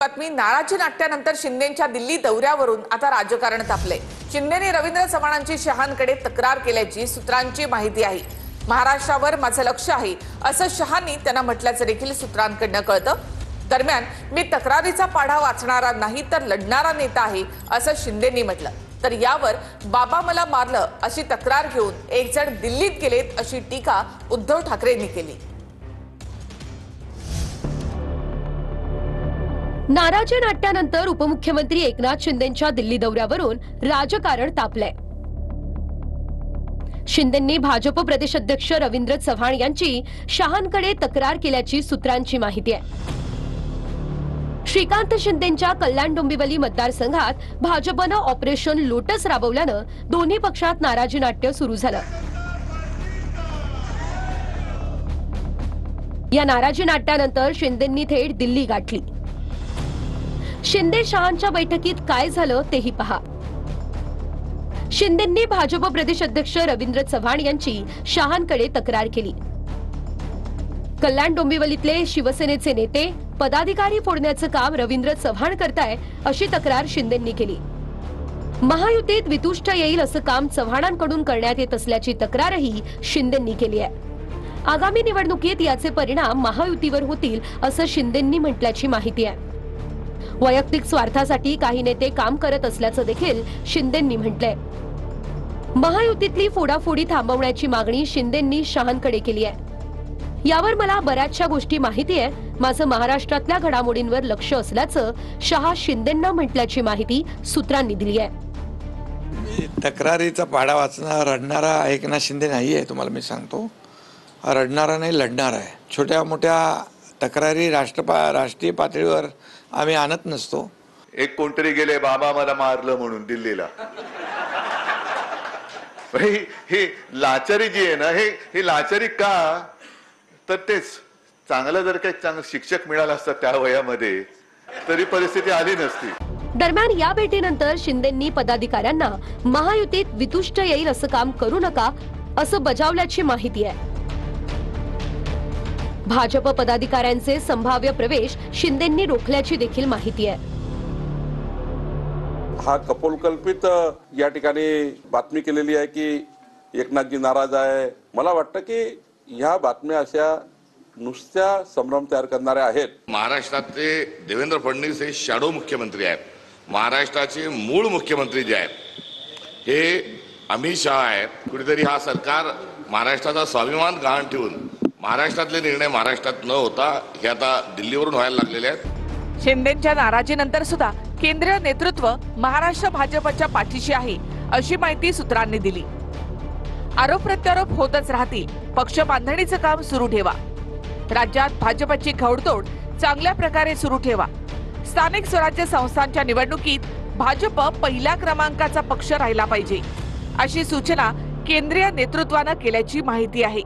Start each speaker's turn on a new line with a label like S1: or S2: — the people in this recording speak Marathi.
S1: बातमी। नाराजी नाट्यानंतर शिंदेंच्या दिल्ली दौऱ्यावरून आता राजकारण तापले। शिंदेने रवींद्र चव्हाणांची शहांकडे तक्रार केल्याची सूत्रांची माहिती आहे। महाराष्ट्रावर माझं लक्ष आहे असं शहांनी त्यांना म्हटल्याचं देखील सूत्रांकडून कळतं। दरम्यान मी तक्रारीचा पाढा वाचणारा नाही तर लढणारा नेता आहे असं शिंदेंनी म्हटलं। तर यावर बाबा मला मारलं अशी तक्रार घेऊन एक जण दिल्लीत गेलेत अशी टीका उद्धव ठाकरेंनी केली।
S2: नाराजी नाट्यानंतर उपमुख्यमंत्री एकनाथ शिंदेंच्या दिल्ली दौऱ्यावरून राजकारण तापलंय। शिंदेंनी भाजप प्रदेशाध्यक्ष रवींद्र चव्हाण यांची शहांकडे तक्रार केल्याची सूत्रांची माहिती आहे। श्रीकांत शिंदेंच्या कल्याण डोंबिवली मतदारसंघात भाजपनं ऑपरेशन लोटस राबवल्यानं दोन्ही पक्षात नाराजी नाट्य सुरू झालं। या नाराजी नाट्यानंतर शिंदेंनी थेट दिल्ली गाठली। शिंदे शहांच्या बैठकीत काय झालं तेही पहा। शिंदेंनी भाजप प्रदेशाध्यक्ष रवींद्र चव्हाण यांची शहांकडे तक्रार केली। कल्याण डोंबिवलीतले शिवसेनेचे नेते पदाधिकारी फोडण्याचं काम रवींद्र चव्हाण करताय अशी तक्रार शिंदेंनी केली। महायुतीत वितुष्ट येईल असं काम चव्हाणांकडून करण्यात येत असल्याची तक्रारही शिंदेंनी केली आहे। आगामी निवडणुकीत याचे परिणाम महायुतीवर होतील असं शिंदेंनी म्हटल्याची माहिती आहे। वैयक्तिक स्वार्थासाठी काही नेते काम करत असल्याचं देखील शिंदेंनी म्हटलंय। महायुतीतली फोडाफोडी थांबवण्याची मागणी शिंदेंनी शहांकडे केली आहे। यावर मला बऱ्याचशा गोष्टी माहिती आहे, माझं महाराष्ट्रातल्या घडामोडींवर लक्ष असल्याचं शहा शिंदेंना म्हटल्याची माहिती सूत्रांनी दिली आहे।
S3: तक्रारीचा पाढा वाचणारा रडणारा एकनाथ शिंदे नाहीये, तुम्हाला मी सांगतो। रडणारा नाही, लढणारा आहे। छोट्या मोठ्या तक्रारी राष्ट्रीय पातळीवर आम्ही आणत नसतो।
S4: एक कोणतरी गेले बाबा मला मारलं म्हणून दिल्लीला। ही लाचारी जी आहे ना, ही लाचारी का? तर तेच चांगलं जर काही चांगलं शिक्षक मिळालं असतं त्या वयामध्ये तरी परिस्थिती आली नसती।
S2: दरम्यान या भेटीनंतर शिंदेंनी पदाधिकाऱ्यांना महायुतीत वितुष्ट येईल असं काम करू नका असं बजावल्याची माहिती आहे। भाजप पदाधिकाऱ्यांचे संभाव्य प्रवेश शिंदेंनी रोखल्याची देखील माहिती आहे।
S5: हा कपोलकल्पित या ठिकाणी बातमी केलेली आहे की एकनाथजी नाराज आहे। मला वाटतं की ह्या बातम्या अशा नुसत्या संभ्रम तयार करणाऱ्या आहेत।
S6: महाराष्ट्राचे देवेंद्र फडणवीस हे शॅडो मुख्यमंत्री आहेत। महाराष्ट्राचे मूळ मुख्यमंत्री जे आहेत हे अमित शहा आहेत। कुठेतरी हा सरकार महाराष्ट्राचा स्वाभिमान गहाण ठेवून महाराष्ट्रातले निर्णय महाराष्ट्रात न होता हे आता दिल्लीवरून व्हायला लागलेले आहेत।
S1: शिंदेंच्या नाराजीनंतर सुद्धा केंद्रीय नेतृत्व महाराष्ट्र भाजपच्या पाठीशी आहे अशी माहिती सूत्रांनी दिली। आरोप प्रत्यारोप होतच राहतील, पक्ष बांधणीचं काम सुरू ठेवा। राज्यात भाजपची घोडदौड चांगल्या प्रकारे सुरू ठेवा। स्थानिक स्वराज्य संस्थांच्या निवडणुकीत भाजप पहिल्या क्रमांकाचा पक्ष राहिला पाहिजे अशी सूचना केंद्रीय नेतृत्वानं केल्याची माहिती आहे।